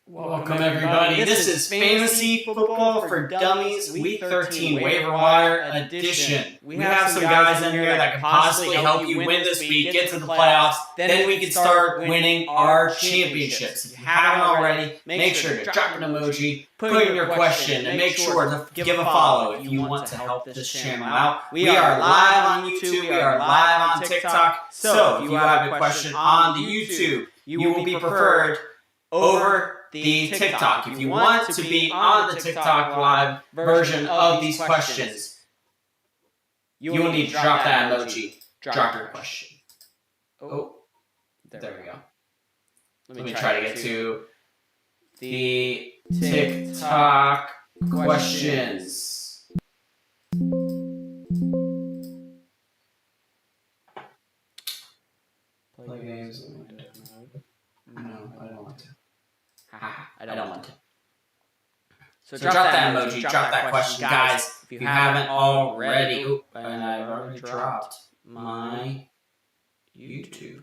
Welcome everybody. This is Fantasy Football for Dummies Week 13 Waiver Wire Edition. We have some guys in here that can possibly help you win this week, get to the playoffs, then we can start winning our championships. If you haven't already, make sure to drop an emoji, put in your question, and make sure to give a follow if you want to help this channel out. We are live on YouTube, we are live on TikTok, so if you have a question on the YouTube, you will be preferred over the TikTok. If you want to be on the TikTok live version of these questions, you will need to drop that emoji. Drop your question. Oh, there we go. Let me try to get to the TikTok questions. Play games. No, I don't want to. I don't want to. So drop that emoji, drop that question, guys. If you haven't already, and I've already dropped my YouTube.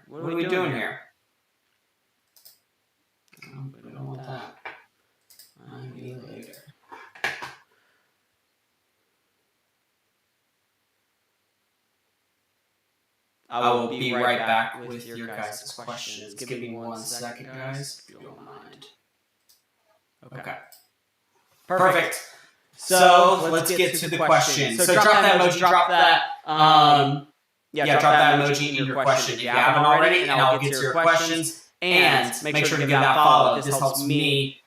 What are we doing here? We don't want that. Maybe later. I will be right back with your guys' questions. Give me 1 second, guys, if you don't mind. Okay. Perfect. So, let's get to the questions. So, drop that emoji, drop that, drop that emoji in your question if you haven't already, and I'll get to your questions. And make sure to give that follow. This helps me.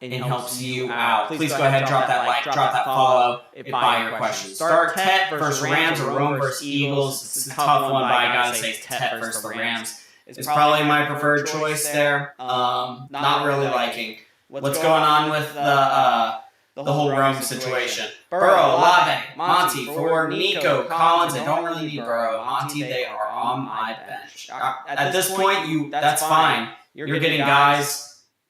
It helps you out. Please go ahead, drop that like, drop that follow, by your questions. Start Tet versus Rams or Rome versus Eagles. It's a tough one, but I gotta say Tet versus the Rams. It's probably my preferred choice there. Not really liking what's going on with the whole Rome situation. Burrow, Olave, Monty, Ford, Nico, Collins. I don't really need Burrow. Monty, they are on my bench. At this point, that's fine. You're getting guys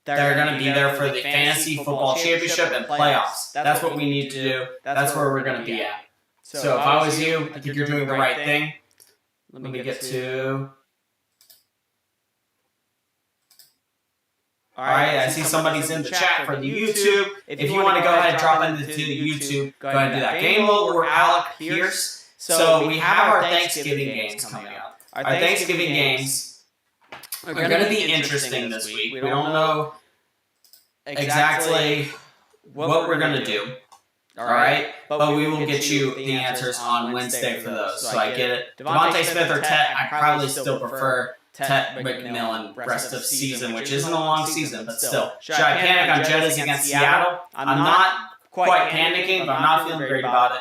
that are going to be there for the Fantasy Football Championship and playoffs. That's what we need to do. That's where we're going to be at. So if I was you, I think you're doing the right thing. Let me get to... Alright, I see somebody's in the chat for the YouTube. If you want to go ahead and drop into the YouTube, go ahead and do that. Game Mode or Alec Pierce. So we have our Thanksgiving games coming up. Our Thanksgiving games are going to be interesting this week. We don't know exactly what we're going to do, all right? But we will get you the answers on Wednesday for those. So I get it. Devontae Smith or Tet, I probably still prefer Tet McMillan rest of season, which isn't a long season, but still. Should I panic on Jettas against Seattle? I'm not quite panicking, but I'm not feeling great about it.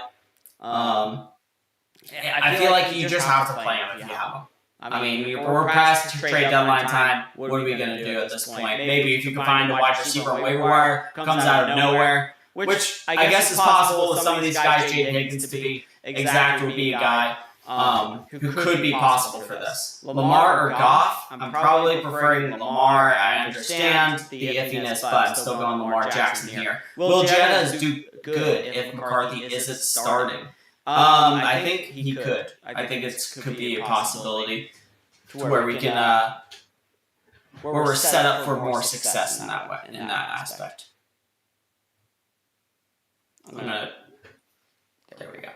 I feel like you just have to play them if you have them. I mean, we're past trade deadline time. What are we going to do at this point? Maybe if you can find a wide receiver on waiver wire, comes out of nowhere, which I guess is possible with some of these guys. Jade Higgins to be exact would be a guy who could be possible for this. Lamar or Goff? I'm probably preferring Lamar. I understand the iffiness, but I'm still going Lamar Jackson here. Will Jettas do good if McCarthy isn't starting? I think he could. I think it could be a possibility to where we can, where we're set up for more success in that way, in that aspect. There we go.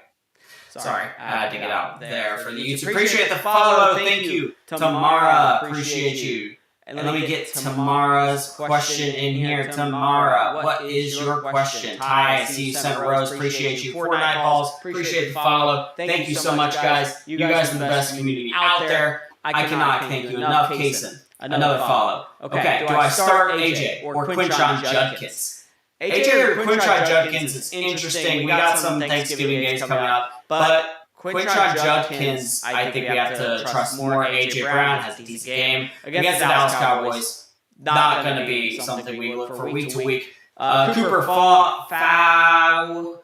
Sorry, I had to get out there for the YouTube. Appreciate the follow. Thank you, Tamara. Appreciate you. And let me get Tamara's question in here. Tamara, what is your question? Ty, I see you sent Rose. Appreciate you. Fortnite balls. Appreciate the follow. Thank you so much, guys. You guys are the best community out there. I cannot thank you enough. Kaysen, another follow. Okay, do I start AJ or Quinshon Judkins? AJ or Quinshon Judkins is interesting. We got some Thanksgiving games coming up, but Quinshon Judkins, I think we have to trust more. A.J. Brown has a decent game against the Dallas Cowboys. Not going to be something we look for week to week. Cooper Fouled?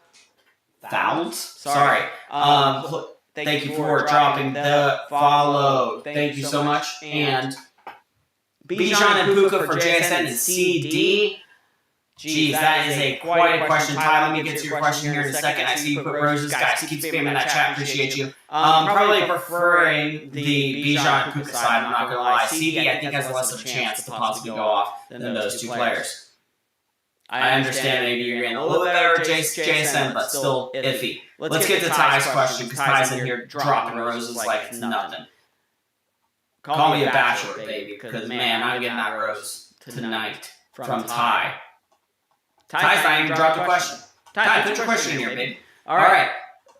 Sorry. Thank you for dropping the follow. Thank you so much. And Bijan and Puka for JSN and CD. Geez, that is quite a question. Ty, let me get to your question here in a second. I see you put roses. Guys, keep spamming that chat. Appreciate you. Probably preferring the Bijan Puka side, I'm not going to lie. CD, I think, has less of a chance to possibly go off than those two players. I understand maybe you're getting a little bit better JSN, but still iffy. Let's get to Ty's question, because Ty's in here dropping roses like it's nothing. Call me a bachelor, baby, because, man, I'm getting that rose tonight from Ty. Ty's not even dropped a question. Ty, put your question in here, baby. All right.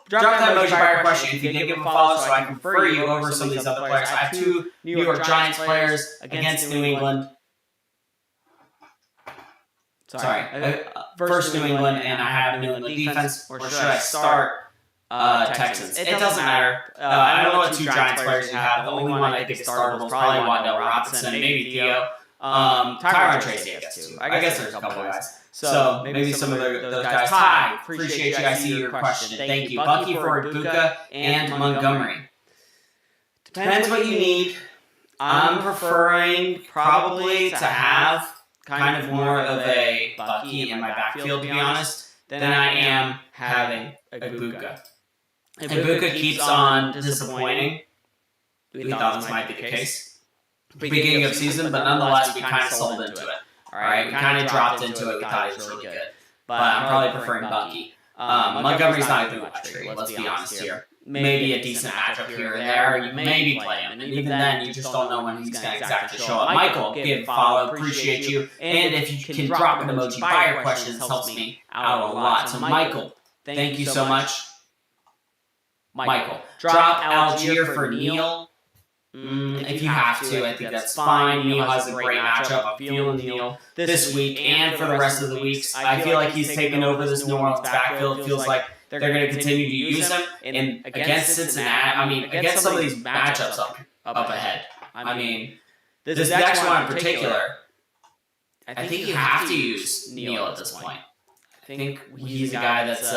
Drop that emoji by your question. If you didn't give him a follow, so I can refer you over some of these other players. I have 2 New York Giants players against New England. Sorry. First New England, and I have New England defense. Or should I start Texans? It doesn't matter. I don't know what 2 Giants players you have. The only one I think is startable is probably Wandale Robinson, maybe Theo. Tyron Tracy, I guess, too. I guess there's a couple guys. So maybe some of those guys. Ty, appreciate you. I see your question. Thank you. Bucky for Ibuka and Montgomery. Depends what you need. I'm preferring probably to have kind of more of a Bucky in my backfield, to be honest, than I am having Ibuka. Ibuka keeps on disappointing. We thought this might be the case. Beginning of season, but nonetheless, we kind of sold into it. All right, we kind of dropped into it. We thought he was really good. But I'm probably preferring Bucky. Montgomery's not a good watch trade, let's be honest here. Maybe a decent matchup here and there. You maybe play him. And even then, you just don't know when he's going to exactly show up. Michael, give a follow. Appreciate you. And if you can drop an emoji by your questions, it helps me out a lot. So, Michael, thank you so much. Michael, drop Algier for Neil. If you have to, I think that's fine. Neil has a great matchup. I'm feeling Neil this week and for the rest of the weeks. I feel like he's taken over this New Orleans backfield. It feels like they're going to continue to use him. And against Cincinnati, against some of these matchups up ahead. This next one in particular, I think you have to use Neil at this point. I think he's a guy that's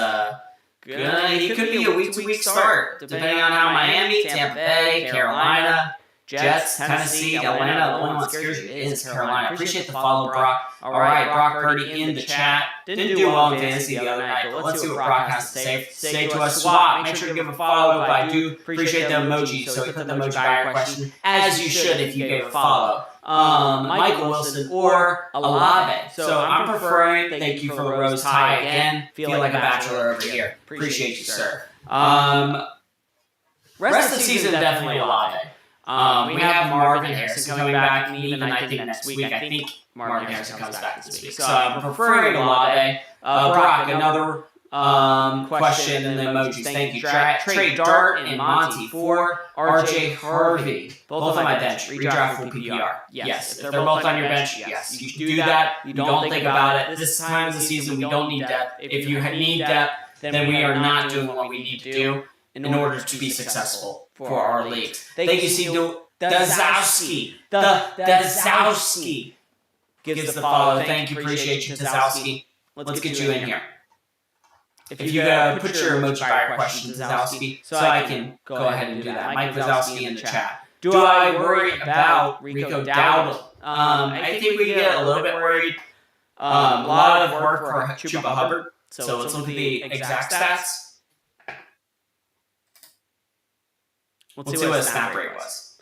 he could be a week-to-week start, depending on how Miami, Tampa Bay, Carolina, Jets, Tennessee, Atlanta. The only one that scares you is Carolina. Appreciate the follow, Brock. All right, Brock Purdy in the chat. Didn't do well in fantasy the other night, but let's see what Brock has to say to us. Swap, make sure to give a follow, but I do appreciate the emoji, so he put the emoji by your question, as you should if you gave a follow. Michael Wilson or Olave. So I'm preferring, thank you for the rose tie again. Feel like a bachelor over here. Appreciate you, sir. Rest of the season, definitely Olave. We have Marvin Harrison coming back, and even I think next week. I think Marvin Harrison comes back this week. So I'm preferring Olave. Brock, another question in the emojis. Thank you. Trade Dart and Monty for RJ Harvey. Both on my bench. Redraft full PPR. Yes. If they're both on your bench, yes. You should do that. You don't think about it. This time of the season, we don't need depth. If you need depth, then we are not doing what we need to do in order to be successful for our leagues. Thank you, C. Dazowski. Dazowski gives the follow. Thank you. Appreciate you, Dazowski. Let's get you in here. If you put your emoji by your question, Dazowski, so I can go ahead and do that. Mike Dazowski in the chat. Do I worry about Rico Dowdle? I think we get a little bit worried. A lot of work for Chuba Hubbard. So let's look at the exact stats. Let's see what his snap rate was.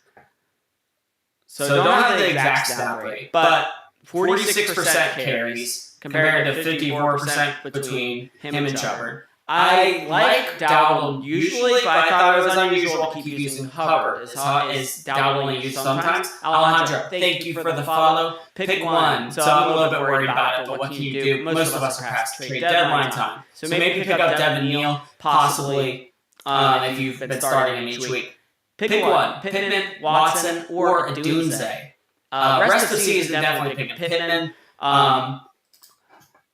So don't have the exact snap rate, but 46% carries compared to 54% between him and Chubbard. I like Dowdle usually, but I thought it was unusual to keep using Hubbard. Is Dowdle only used sometimes? Alejandro, thank you for the follow. Pick one. So I'm a little bit worried about it, but what can you do? Most of us are past trade deadline time. So maybe pick up Devin Neal, possibly, if you've been starting him each week. Pick one. Pittman, Watson, or Adunze. Rest of the season, definitely pick Pittman.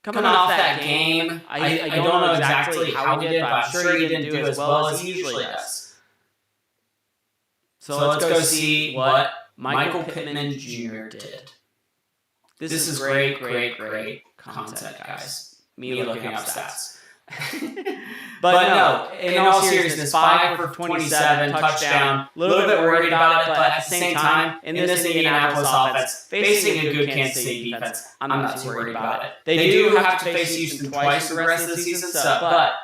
Coming off that game, I don't know exactly how he did, but I'm sure he didn't do as well as he usually does. So let's go see what Michael Pittman Jr. did. This is great content, guys. Me looking up stats. But no, in all seriousness, 5 for 27, touchdown. A little bit worried about it, but at the same time, in this Indianapolis offense, facing a good Kansas City defense, I'm not too worried about it. They do have to face Houston twice the rest of the season, but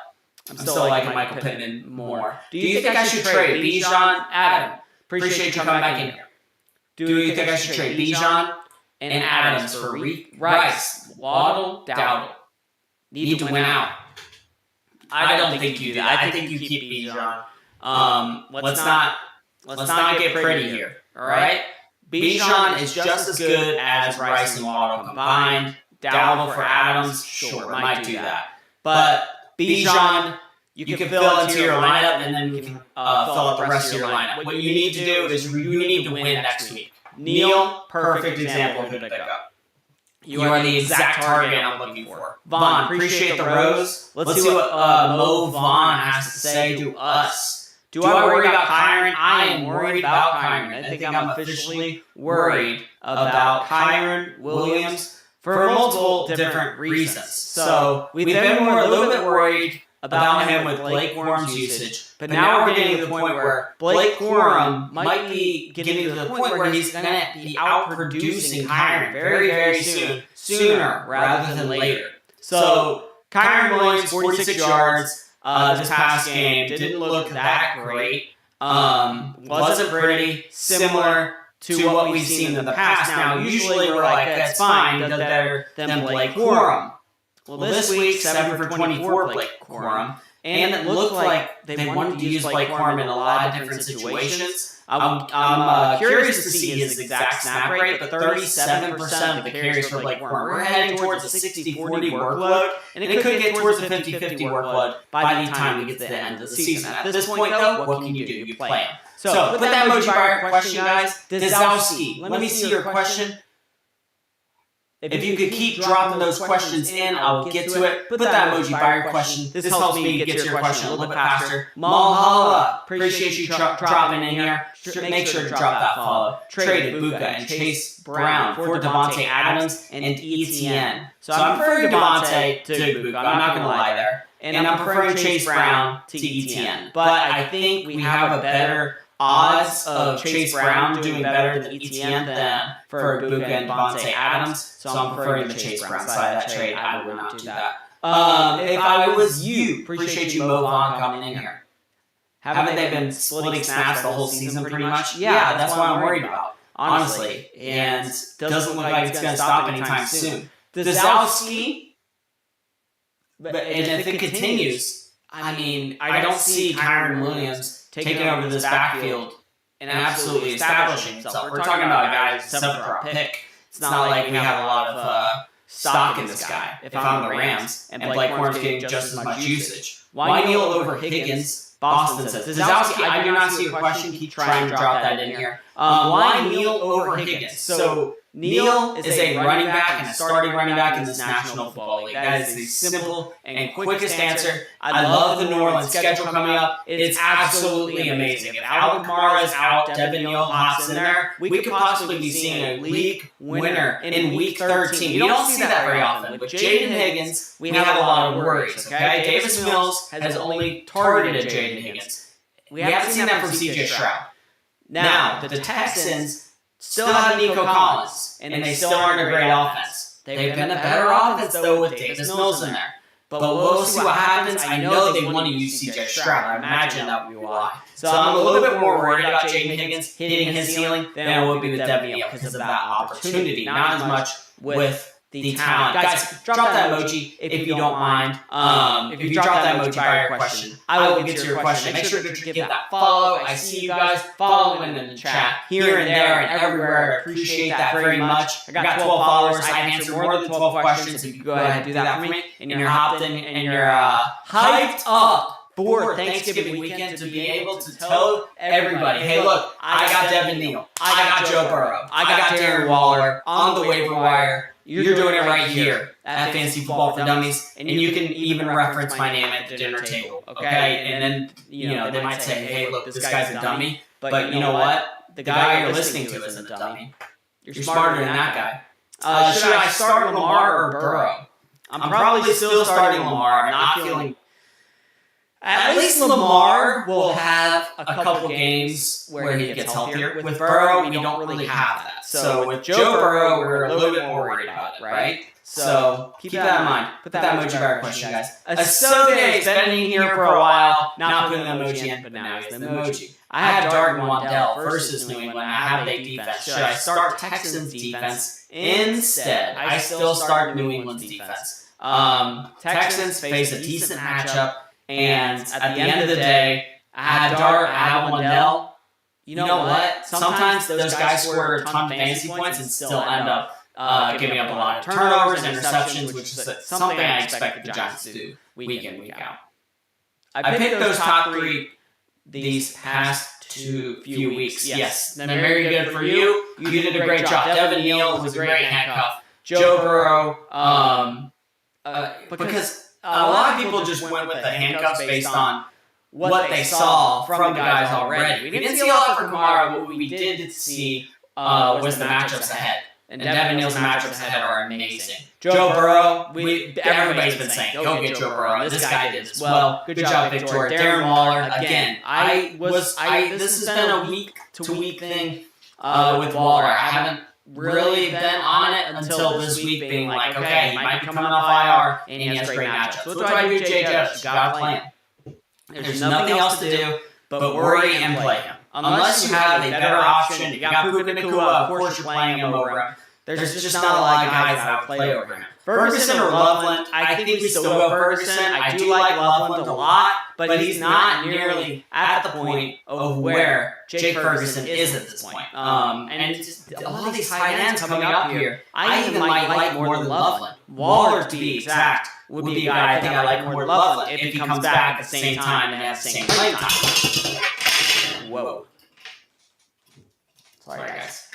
I'm still liking Michael Pittman more. Do you think I should trade Bijan? Adam, appreciate you coming back in here. Do you think I should trade Bijan and Adams for Rice, Waddle, Dowdle? Need to win out. I don't think you do that. I think you keep Bijan. Let's not get pretty here. All right. Bijan is just as good as Rice and Waddle combined. Dowdle for Adams, sure, might do that. But Bijan, you can fill into your lineup, and then you can fill up the rest of your lineup. What you need to do is you need to win next week. Neil, perfect example of who to pick up. You are the exact target I'm looking for. Vaughn, appreciate the rose. Let's see what Mo Vaughn has to say to us. Do I worry about Kyron? I am worried about Kyron. I think I'm officially worried about Kyron Williams for multiple different reasons. So we've been a little bit worried about him with Blake Corum's usage, but now we're getting to the point where Blake Corum might be getting to the point where he's going to be outproducing Kyron very, very sooner rather than later. So Kyron Williams, 46 yards this past game, didn't look that great. Wasn't pretty, similar to what we've seen in the past. Now, usually we're like, that's fine, he does better than Blake Corum. Well, this week, 7 for 24 Blake Corum, and it looked like they wanted to use Blake Corum in a lot of different situations. I'm curious to see his exact snap rate, but 37% of the carries for Blake Corum. We're heading towards a 60-40 workload, and it could get towards a 50-50 workload by the time we get to the end of the season. At this point, though, what can you do? You play him. So, put that emoji by your question, guys. Dazowski, let me see your question. If you could keep dropping those questions in, I will get to it. Put that emoji by your question. This helps me get to your question a little bit faster. Malhala, appreciate you dropping in here. Make sure to drop that follow. Traded Buka and Chase Brown for Devontae Adams and ETN. So I'm preferring Devontae to Buka. I'm not going to lie there. And I'm preferring Chase Brown to ETN. But I think we have a better odds of Chase Brown doing better than ETN than for Buka and Devontae Adams, so I'm preferring the Chase Brown side of that trade. I would not do that. If I was you, appreciate you, Mo Vaughn, coming in here. Haven't they been splitting snaps the whole season pretty much? Yeah, that's what I'm worried about, honestly. And doesn't look like it's going to stop anytime soon. Dazowski, and if it continues, I mean, I don't see Kyron Williams taking over this backfield and absolutely establishing himself. We're talking about a guy who's a 7th-round pick. It's not like we have a lot of stock in this guy. If I'm the Rams and Blake Corum's getting just as much usage. Why kneel over Higgins? Boston says. Dazowski, I do not see your question. Keep trying to drop that in here. Why kneel over Higgins? So Neal is a running back and a starting running back in this National Football League. That is the simple and quickest answer. I love the New Orleans schedule coming up. It's absolutely amazing. If Alvin Kamara is out, Devin Neal hops in there, we could possibly be seeing a league winner in Week 13. You don't see that very often. With Jaden Higgins, we have a lot of worries. Okay, Davis Mills has only targeted Jaden Higgins. We haven't seen that from C.J. Stroud. Now, the Texans still have Nico Collins, and they still aren't a great offense. They've been a better offense, though, with Davis Mills in there. But we'll see what happens. I know they want to use C.J. Stroud. I imagine that would be why. So I'm a little bit more worried about Jaden Higgins hitting his ceiling than I would be with Devin Neal because of that opportunity. Not as much with the talent. Guys, drop that emoji if you don't mind. If you drop that emoji by your question, I will get to your question. Make sure to give that follow. I see you guys following in the chat here and there and everywhere. I appreciate that very much. I got 12 followers. I answered more than 12 questions. If you go ahead and do that for me, and you're hopped in and you're hyped up for Thanksgiving weekend to be able to tell everybody, hey, look, I got Devin Neal, I got Joe Burrow, I got Darren Waller on the waiver wire. You're doing it right here at Fantasy Football for Dummies, and you can even reference my name at the dinner table, okay? And then, they might say, hey, look, this guy's a dummy, but you know what? The guy you're listening to isn't a dummy. You're smarter than that guy. Should I start Lamar or Burrow? I'm probably still starting Lamar. I'm not feeling. At least Lamar will have a couple games where he gets healthier. With Burrow, we don't really have that. So with Joe Burrow, we're a little bit more worried about it, right? So keep that in mind. Put that emoji bar question, guys. Asode's been in here for a while, not putting the emoji in, but now he's the emoji. I have Dart and Wandell versus New England. I have their defense. Should I start Texans defense instead? I still start New England's defense. Texans face a decent matchup. And at the end of the day, I had Dart, I had Wandell. You know what? Sometimes those guys score a ton of fantasy points and still end up giving up a lot of turnovers and interceptions, which is something I expect the Giants to do week in, week out. I picked those top three these past few weeks. Yes, they're very good for you. You did a great job. Devin Neal was a great handcuff. Joe Burrow, because a lot of people just went with the handcuffs based on what they saw from the guys already. We didn't see a lot from Kamara, but what we did see was the matchups ahead. And Devin Neal's matchups ahead are amazing. Joe Burrow, everybody's been saying, go get Joe Burrow. This guy did as well. Good job, Victor. Darren Waller, again, this has been a week-to-week thing with Waller. I haven't really been on it until this week, being like, okay, he might be coming off IR, and he has great matchups. What do I do with Jay Jettis? You gotta play him. There's nothing else to do but worry and play him. Unless you have a better option, you got Puka Nacua, of course you're playing him over him. There's just not a lot of guys that would play over him. Ferguson or Loveland, I think we still go Ferguson. I do like Loveland a lot, but he's not nearly at the point of where Jake Ferguson is at this point. And just a lot of these tight ends coming up here, I even might like more than Loveland. Waller, to be exact, would be a guy I think I like more than Loveland if he comes back at the same time and has the same playing time. Whoa. Sorry, guys.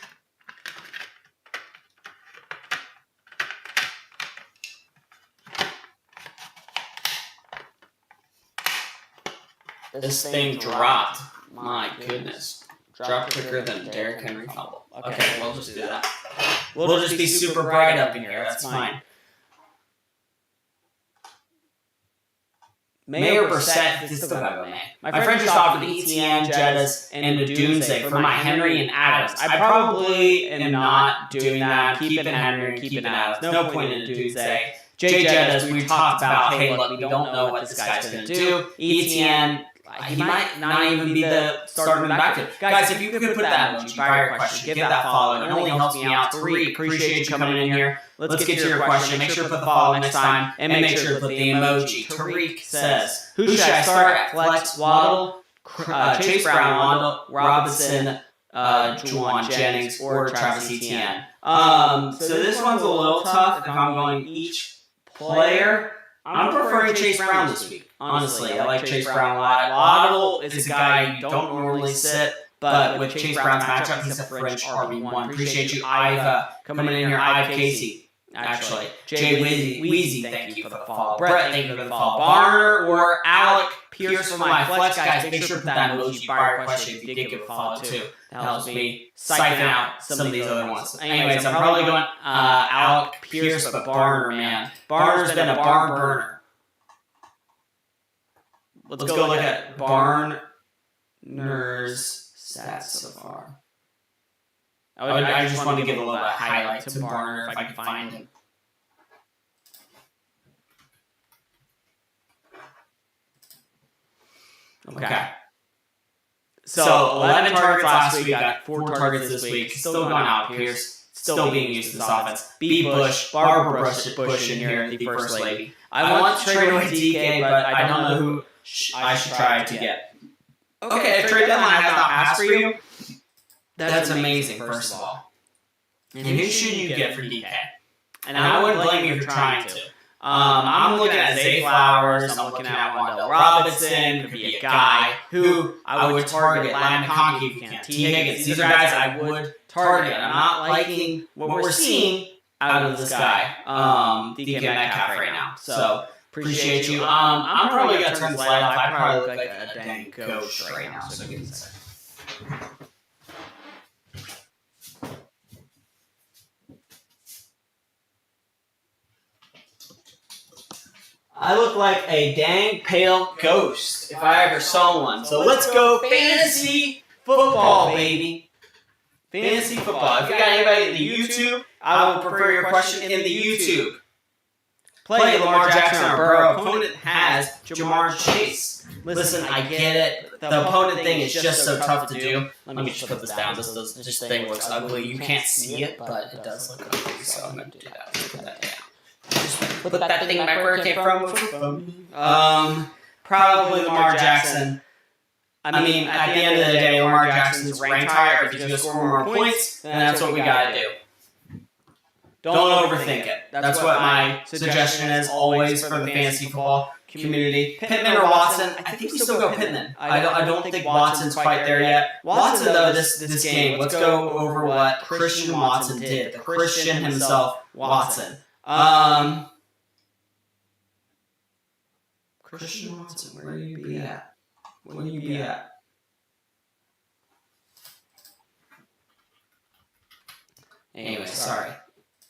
This thing dropped. My goodness. Dropped quicker than Derrick Henry fumble. Okay, we'll just do that. We'll just be super bright up in here. That's fine. May or Brissett, this still got May. My friend just offered the ETN, Jettis, and the Doomsday for my Henry and Adams. I probably am not doing that. I'm keeping Henry and keeping Adams. No point in the Doomsday. Jay Jettis, we talked about, hey, look, we don't know what this guy's going to do. ETN, he might not even be the starting backfield. Guys, if you could put that emoji by your question, give that follow. It only helps me out. Tariq, appreciate you coming in here. Let's get to your question. Make sure to put the follow next time, and make sure to put the emoji. Tariq says, who should I start at flex? Waddle, Chase Brown, Waddle, Robinson, Juwan Jennings, or Travis Etienne. So this one's a little tough if I'm going each player. I'm preferring Chase Brown this week. Honestly, I like Chase Brown a lot. Waddle is a guy you don't normally sit, but with Chase Brown's matchup, he's a French RB1. Appreciate you, Iva, coming in here. Iva Casey, actually. Jay Wheezy, thank you for the follow. Brett, thank you for the follow. Barner or Alec Pierce for my flex, guys. Make sure to put that emoji by your question if you did give a follow too. That helps me siphon out some of these other ones. Anyways, I'm probably going Alec Pierce, but Barner, man. Barner's been a barn burner. Let's go look at Barner's stats so far. I just want to give a little highlight to Barner if I can find him. Okay. So 11 targets last week, got 4 targets this week. Still going out. Pierce, still being used in this offense. B. Bush, Barbara Bush in here, the first lady. I want to trade away DK, but I don't know who I should try to get. Okay, if trade deadline has not passed for you, that's amazing, first of all. And who should you get for DK? And I wouldn't blame you for trying to. I'm looking at Zay Flowers, I'm looking at Wandell Robinson, could be a guy who I would target. Landon Conkey if you can. T. Higgins, these are guys I would target. I'm not liking what we're seeing out of this guy, DK Metcalf right now. So, appreciate you. I'm probably going to turn this light off. I probably look like a dang ghost right now. So give me a second. I look like a dang pale ghost if I ever saw one. So let's go fantasy football, baby. Fantasy football. If you got anybody in the YouTube, I will prefer your question in the YouTube. Play Lamar Jackson or Burrow. Opponent has Jamar Chase. Listen, I get it. The opponent thing is just so tough to do. Let me just put this down. This thing looks ugly. You can't see it, but it does look ugly. So I'm going to do that. Put that down. Just put that thing back where it came from. Probably Lamar Jackson. I mean, at the end of the day, Lamar Jackson's ranked higher. If he's going to score more points, then that's what we got to do. Don't overthink it. That's what my suggestion is always for the fantasy football community. Pittman or Watson? I think we still go Pittman. I don't think Watson's quite there yet. Watson, though, this game, let's go over what Christian Watson did. The Christian himself, Watson. Christian Watson, where do you be at? Where do you be at? Anyway, sorry.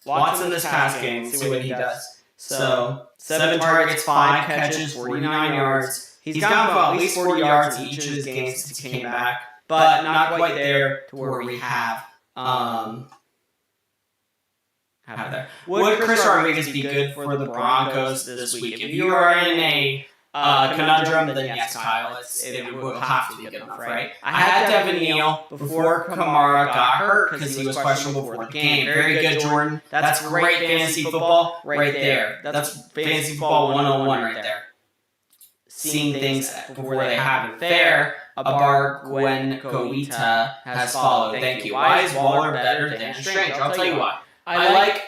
Watson this past game, see what he does. So, 7 targets, 5 catches, 49 yards. He's gone for at least 40 yards in each of his games since he came back, but not quite there to where we have there. Would Chris Rodriguez be good for the Broncos this week? If you are in a conundrum, then yes, Kyle, it will have to be good enough, right? I had Devin Neal before Kamara got hurt because he was questionable before the game. Very good, Jordan. That's great fantasy football right there. That's fantasy football 101 right there. Seeing things before they happen. Fair, Abar Gwen Koita has followed. Thank you. Why is Waller better than Strange? I'll tell you why. I like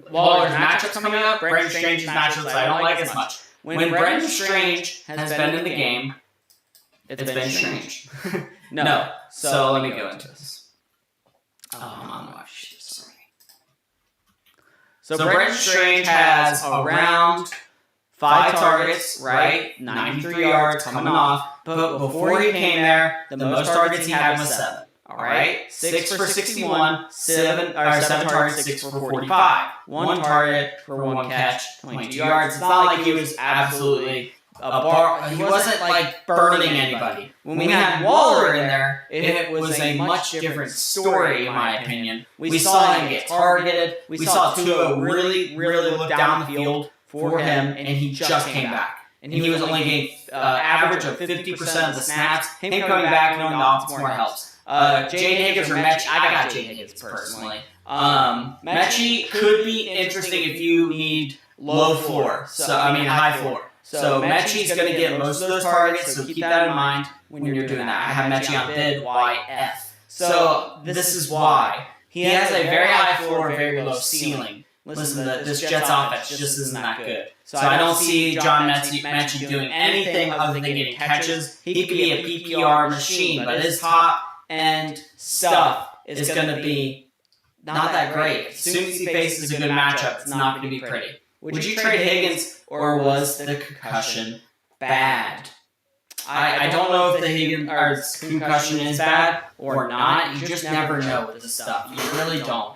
Waller's matchups coming up. Brandon Strange's matchups I don't like as much. When Brendan Strange has been in the game, it's been strange. No. So let me go into this. I'm on the watch. Sorry. So Brendan Strange has around 5 targets, right? 93 yards coming off. But before he came there, the most targets he had was 7. All right? 6 for 61, 7 targets, 6 for 45. 1 target for 1 catch, 22 yards. It's not like he was absolutely he wasn't like burning anybody. When we had Waller in there, it was a much different story, in my opinion. We saw him get targeted. We saw Tua really look down the field for him, and he just came back. And he was only getting average of 50% of the snaps. Him coming back, knowing the offense more helps. Jane Higgins or Mechie, I got Jane Higgins personally. Mechie could be interesting if you need low floor. High floor. So Mechie's going to get most of those targets, so keep that in mind when you're doing that. I have Mechie on bid, YF. So this is why. He has a very high floor and very low ceiling. Listen, this Jets offense just isn't that good. So I don't see John Mechie doing anything other than getting catches. He could be a PPR machine, but his top-end stuff is going to be not that great. As soon as he faces a good matchup, it's not going to be pretty. Would you trade Higgins, or was the concussion bad? I don't know if the Higgins concussion is bad or not. You just never know with this stuff. You really don't.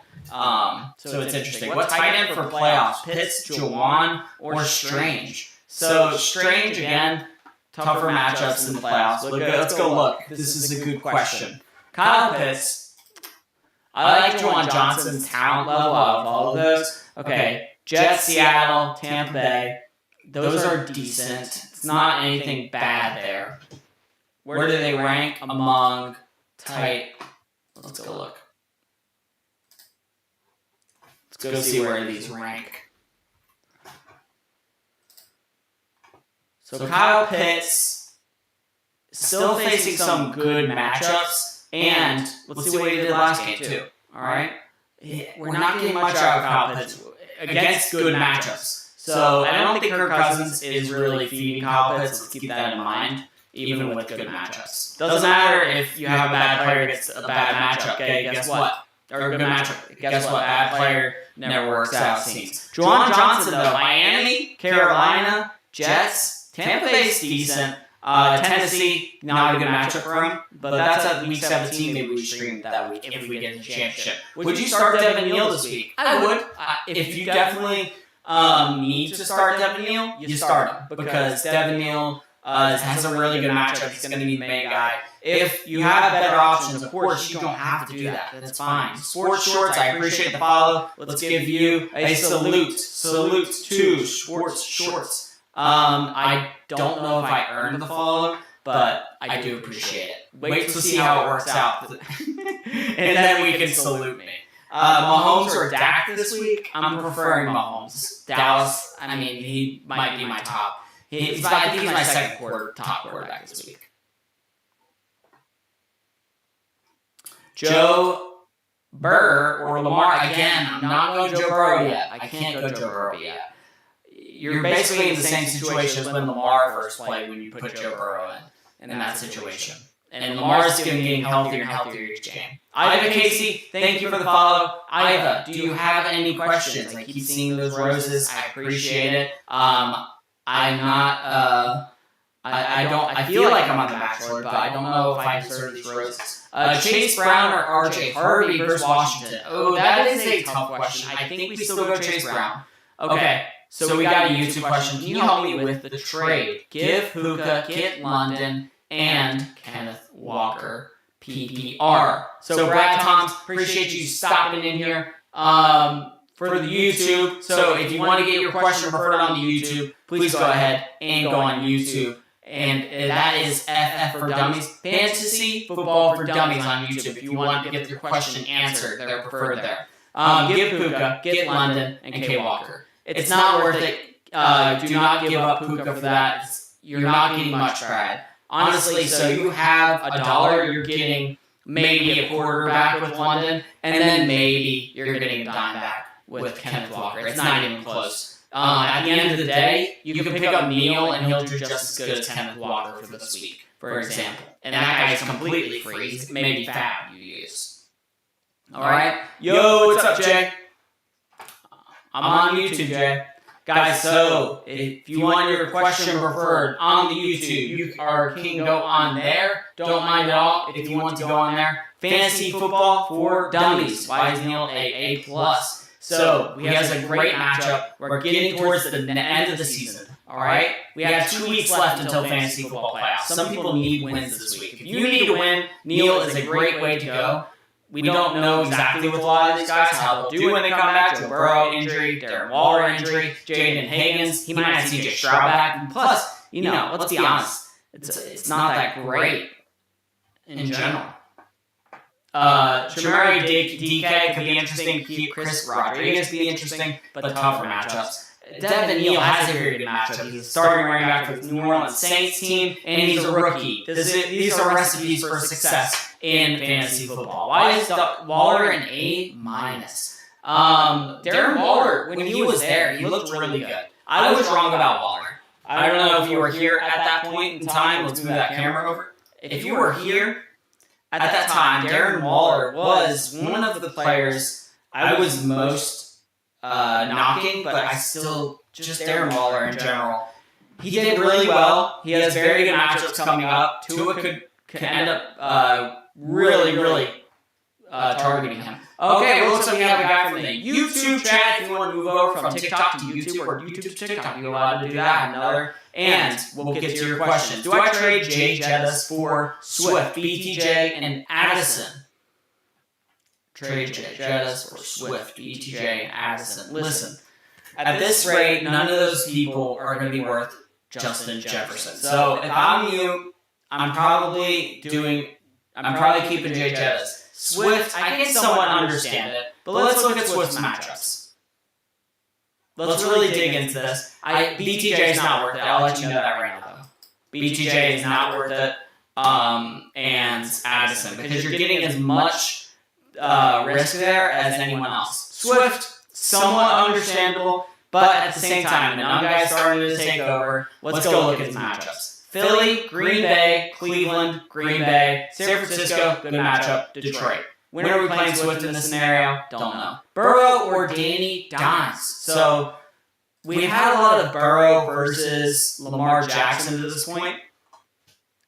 So it's interesting. What tight end for playoffs? Pitts, Jawan, or Strange? So Strange, again, tougher matchups in the playoffs. Let's go look. This is a good question. Kyle Pitts. I like Juwan Johnson's talent level of all of those. Okay, Jets, Seattle, Tampa Bay. Those are decent. It's not anything bad there. Where do they rank among tight? Let's go look. Let's go see where these rank. So Kyle Pitts still facing some good matchups, and let's see what he did last game too. All right, we're not getting much out of Kyle Pitts against good matchups. So I don't think Kirk Cousins is really feeding Kyle Pitts. Let's keep that in mind, even with good matchups. Doesn't matter if you have a bad player against a bad matchup. Okay, guess what? Or a good matchup. Guess what? Bad player never works out, it seems. Juwan Johnson, though. Miami, Carolina, Jets, Tampa Bay's decent. Tennessee, not a good matchup for him. But that's at week 17. Maybe we stream that week if we get the championship. Would you start Devin Neal this week? I would. If you definitely need to start Devin Neal, you start him because Devin Neal has a really good matchup. He's going to be the main guy. If you have better options, of course, you don't have to do that. That's fine. Sports Shorts, I appreciate the follow. Let's give you a salute. Salute to Sports Shorts. I don't know if I earned the follow, but I do appreciate it. Wait to see how it works out. And then we can salute me. Mahomes or Dak this week? I'm preferring Mahomes. Dallas, I mean, he might be my top. I think he's my second top quarterback this week. Joe Burrow or Lamar, again, I'm not going Joe Burrow yet. I can't go Joe Burrow yet. You're basically in the same situation as when Lamar first played when you put Joe Burrow in that situation. And Lamar's getting healthier and healthier each game. Iva Casey, thank you for the follow. Iva, do you have any questions? I keep seeing those roses. I appreciate it. I'm not, I feel like I'm on The Bachelor, but I don't know if I deserve these roses. Chase Brown or RJ Harvey versus Washington? Oh, that is a tough question. I think we still go Chase Brown. Okay, so we got a YouTube question. Can you help me with the trade? Give Puka, Kit London, and Kenneth Walker PPR. So Brad Toms, appreciate you stopping in here for the YouTube. So if you want to get your question preferred on the YouTube, please go ahead and go on YouTube. And that is FF for Dummies. Fantasy Football for Dummies on YouTube. If you want to get your question answered, they're preferred there. Give Puka, get London, and K Walker. It's not worth it. Do not give up Puka for that. You're not getting much, Brad. Honestly, so you have $1, you're getting maybe a quarterback with London, and then maybe you're getting a dime back with Kenneth Walker. It's not even close. At the end of the day, you can pick up Neal, and he'll do just as good as Kenneth Walker for this week, for example. And that guy's completely free. He's maybe Fab you use. All right? Yo, what's up, Jay? I'm on YouTube, Jay. Guys, so if you want your question preferred on the YouTube, you can go on there. Don't mind at all if you want to go on there. Fantasy Football for Dummies. Why is Neal A+? So he has a great matchup. We're getting towards the end of the season. All right? We have 2 weeks left until Fantasy Football playoffs. Some people need wins this week. If you need to win, Neal is a great way to go. We don't know exactly with a lot of these guys how they'll do when they come back. Joe Burrow injury, Darren Waller injury, Jaden Higgins. He might have CJ Stroud back. And plus, let's be honest, it's not that great in general. Shamari DK could be interesting. Chris Rodriguez could be interesting, but tougher matchups. Devin Neal has a very good matchup. He's a starting running back for the New Orleans Saints team, and he's a rookie. These are recipes for success in fantasy football. Why is Waller an A-? Darren Waller, when he was there, he looked really good. I was wrong about Waller. I don't know if you were here at that point in time. Let's move that camera over. If you were here at that time, Darren Waller was one of the players I was most knocking, but I still, just Darren Waller in general. He did really well. He has very good matchups coming up. Tua could end up really targeting him. Okay, well, looks like we have a guy from the YouTube chat. If you want to move over from TikTok to YouTube or YouTube to TikTok, you're allowed to do that. And we'll get to your questions. Do I trade Jay Jettis for Swift, BTJ, and Addison? Trade Jay Jettis for Swift, BTJ, and Addison. Listen, at this rate, none of those people are going to be worth Justin Jefferson. So if I'm you, I'm probably keeping Jay Jettis. Swift, I can somewhat understand it, but let's look at Swift's matchups. Let's really dig into this. BTJ is not worth it. I'll let you know that right now, though. BTJ is not worth it, and Addison, because you're getting as much risk there as anyone else. Swift, somewhat understandable, but at the same time, the young guy's starting to take over. Let's go look at the matchups. Philly, Green Bay, Cleveland, Green Bay, San Francisco, good matchup, Detroit. When are we playing Swift in this scenario? Don't know. Burrow or Danny Dimes. So we've had a lot of Burrow versus Lamar Jackson to this point.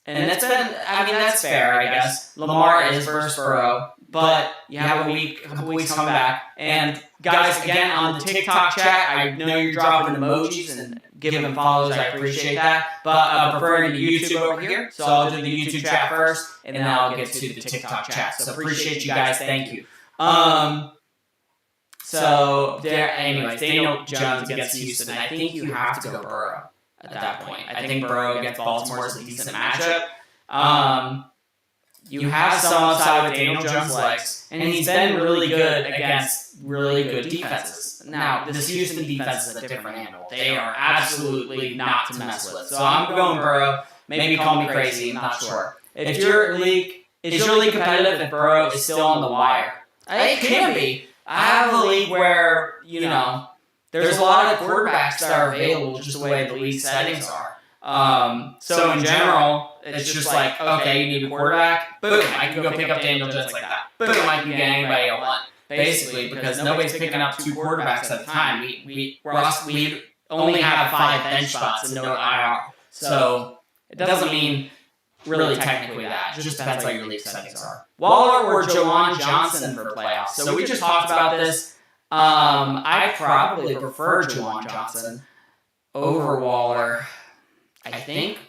And it's been, I mean, that's fair, I guess. Lamar is versus Burrow, but you have a couple weeks coming back. And guys, again, on the TikTok chat, I know you're dropping emojis and giving follows. I appreciate that. But I'm preferring the YouTube over here. So I'll do the YouTube chat first, and then I'll get to the TikTok chat. So appreciate you guys. Thank you. So there, anyways, Daniel Jones against Houston. I think you have to go Burrow at that point. I think Burrow against Baltimore is a decent matchup. You have some upside with Daniel Jones' legs, and he's been really good against really good defenses. Now, this Houston defense is a different animal. They are absolutely not to mess with. So I'm going Burrow. Maybe call me crazy. I'm not sure. If your league is really competitive, if Burrow is still on the wire, it can be. I have a league where, you know, there's a lot of quarterbacks that are available just the way the league settings are. So in general, it's just like, okay, you need a quarterback. Boom, I can go pick up Daniel Jones like that. Boom, I can get anybody I want. Basically, because nobody's picking up 2 quarterbacks at a time. We only have 5 bench spots and no IR. So it doesn't mean really technically that. It just depends how your league settings are. Waller or Juwan Johnson for playoffs. So we just talked about this. I probably prefer Juwan Johnson over Waller, I think.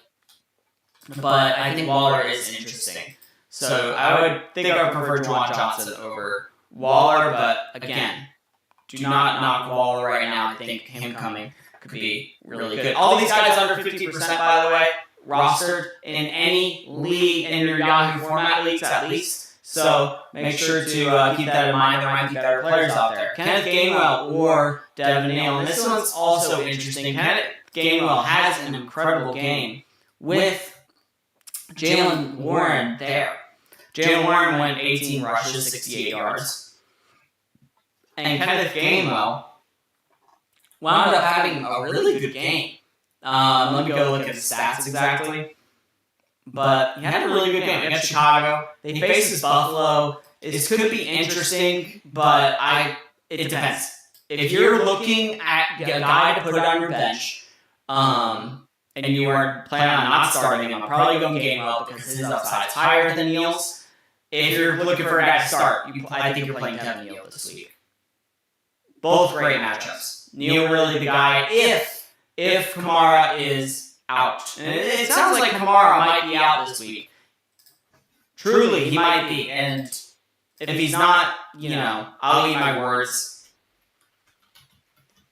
But I think Waller is interesting. So I would think I would prefer Juwan Johnson over Waller, but again, do not knock Waller right now. I think him coming could be really good. All these guys under 50%, by the way, rostered in any league in your Yahoo format leagues at least. So make sure to keep that in mind. There might be better players out there. Kenneth Gainwell or Devin Neal. And this one's also interesting. Kenneth Gainwell has an incredible game with Jaylen Warren there. Jaylen Warren went 18 rushes, 68 yards. And Kenneth Gainwell wound up having a really good game. Let me go look at the stats exactly. But he had a really good game against Chicago. They faces Buffalo. This could be interesting, but it depends. If you're looking at a guy to put on your bench, and you are planning on not starting him, I'm probably going Gainwell because his upside is higher than Neal's. If you're looking for a guy to start, I think you're playing Devin Neal this week. Both great matchups. Neal really the guy if Kamara is out. And it sounds like Kamara might be out this week. Truly, he might be. And if he's not, I'll eat my words.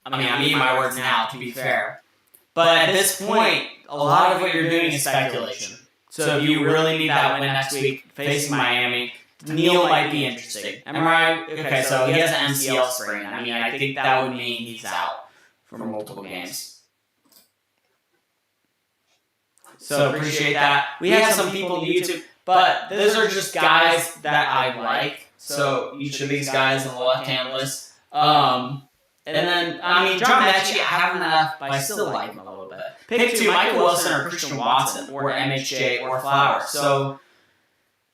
I'm eating my words now, to be fair. But at this point, a lot of what you're doing is speculation. So if you really need that win next week facing Miami, Neal might be interesting. Am I right? Okay, so he has an MCL sprain. I think that would mean he's out for multiple games. So appreciate that. We have some people on YouTube, but those are just guys that I like. So each of these guys on the left-hand list. And then, John Mechie, I haven't enough, but I still like him a little bit. Pick 2, Michael Wilson or Christian Watson, or MHJ or Flowers. So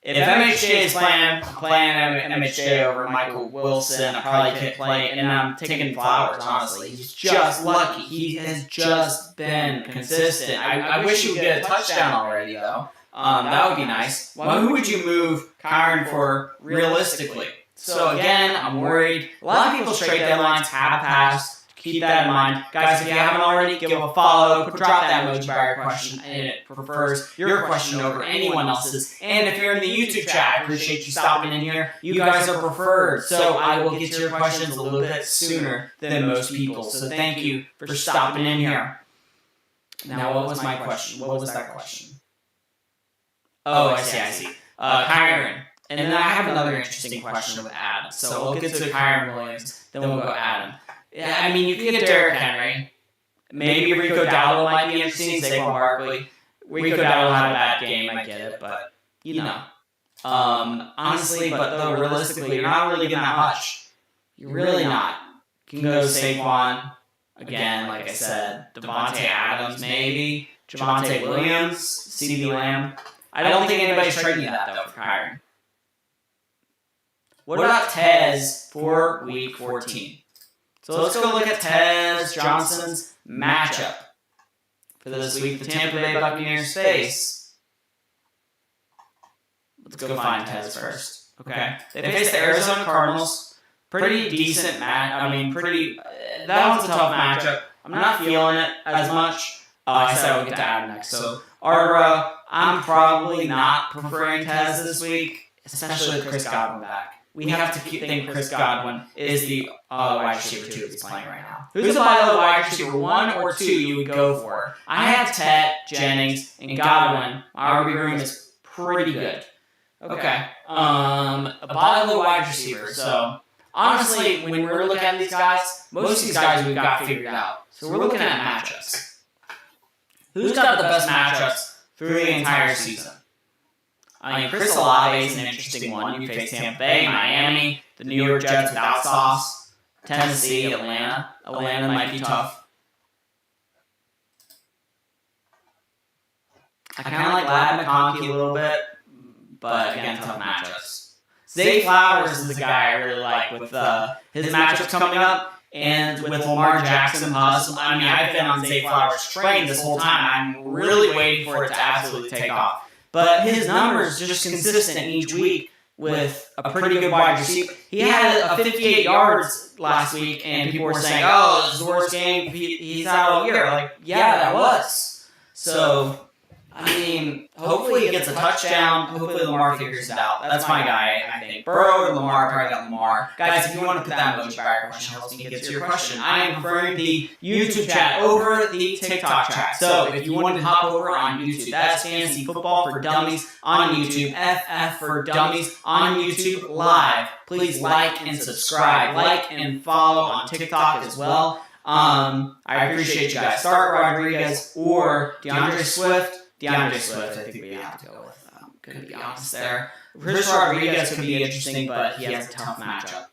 if MHJ is playing, I'm playing MHJ over Michael Wilson. I probably could play, and I'm taking Flowers, honestly. He's just lucky. He has just been consistent. I wish he would get a touchdown already, though. That would be nice. Well, who would you move Kyron for realistically? So again, I'm worried. A lot of people's trade deadlines have passed. Keep that in mind. Guys, if you haven't already, give a follow. Drop that emoji by your question, and it prefers your question over anyone else's. And if you're in the YouTube chat, I appreciate you stopping in here. You guys are preferred, so I will get to your questions a little bit sooner than most people. So thank you for stopping in here. Now, what was my question? What was that question? Oh, I see. Kyron. And then I have another interesting question with Adam. So we'll get to Kyron Williams, then we'll go Adam. Yeah, you can get Derrick Henry. Maybe Rico Dowdle might be interesting. Saquon Barkley. Rico Dowdle had a bad game, I get it, but honestly, but though realistically, you're not really getting that much. You're really not. You can go Saquon again, like I said. Devontae Adams, maybe. Javonte Williams, CeeDee Lamb. I don't think anybody's trading that though for Kyron. What about Tez for Week 14? So let's go look at Tez Johnson's matchup for this week. The Tampa Bay Buccaneers face Let's go find Tez first. Okay. They face the Arizona Cardinals. Pretty decent match. I mean, that one's a tough matchup. I'm not feeling it as much. I said I would get to Adam next. So, Ardra, I'm probably not preferring Tez this week, especially with Chris Godwin back. We have to think Chris Godwin is the wide receiver 2 he's playing right now. Who's the wide receiver 1 or 2 you would go for? I have Ted, Jennings, and Godwin. My RB room is pretty good. Okay. A bottom of the wide receiver. So, honestly, when we're looking at these guys, most of these guys we've got figured out. So we're looking at matchups. Who's got the best matchups through the entire season? I mean, Chris Olave is an interesting one. You face Tampa Bay, Miami, the New York Jets without Sauce, Tennessee, Atlanta. Atlanta might be tough. I kind of like Lad McConkey a little bit, but again, tough matchups. Zay Flowers is the guy I really like with his matchups coming up. And with Lamar Jackson possible, I mean, I've been on Zay Flowers' train this whole time. I'm really waiting for it to absolutely take off. But his numbers just consistent each week with a pretty good wide receiver. He had a 58 yards last week, and people were saying, "Oh, this is the worst game he's had all year." Like, yeah, that was. So, I mean, hopefully he gets a touchdown. Hopefully Lamar figures it out. That's my guy, I think. Burrow to Lamar, probably got Lamar. Guys, if you want to put that emoji by your question, helps me get to your question. I am preferring the YouTube chat over the TikTok chat. So if you want to hop over on YouTube, that's Fantasy Football for Dummies on YouTube. FF for Dummies on YouTube live. Please like and subscribe. Like and follow on TikTok as well. I appreciate you guys. Start Rodriguez or DeAndre Swift. DeAndre Swift, I think we have to go with. Going to be honest there. Chris Rodriguez could be interesting, but he has a tough matchup.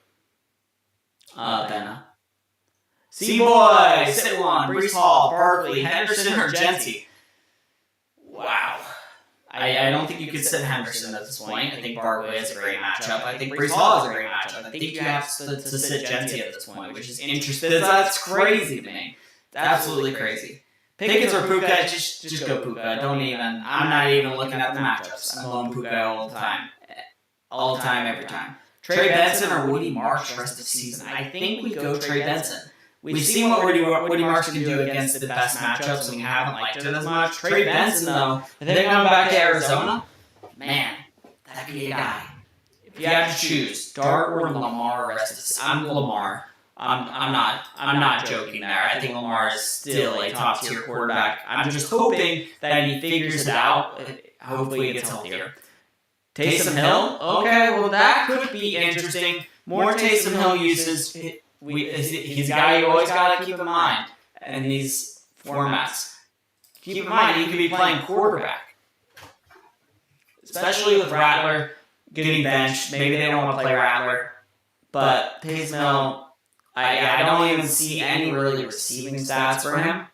Benna. C-Boy, Sitwan, Brees Hall, Barkley, Henderson, or Genty. Wow. I don't think you could sit Henderson at this point. I think Barkley is a great matchup. I think Brees Hall is a great matchup. I think you have to sit Genty at this point, which is interesting. That's crazy to me. Absolutely crazy. Pickens or Puka, just go Puka. I'm not even looking at the matchups. I'm going Puka all the time. All the time, every time. Trey Benson or Woody Marsh the rest of the season. I think we go Trey Benson. We've seen what Woody Marsh can do against the best matchups, and we haven't liked it as much. Trey Benson, though, I think coming back to Arizona, man, that could be a guy. If you had to choose, Dart or Lamar the rest of the season, I'm Lamar. I'm not joking there. I think Lamar is still a top tier quarterback. I'm just hoping that he figures it out. Hopefully he gets healthier. Taysom Hill? Okay, well that could be interesting. More Taysom Hill uses. He's a guy you always got to keep in mind in these formats. Keep in mind he could be playing quarterback. Especially with Rattler getting benched. Maybe they don't want to play Rattler. But Taysom Hill, I don't even see any really receiving stats for him.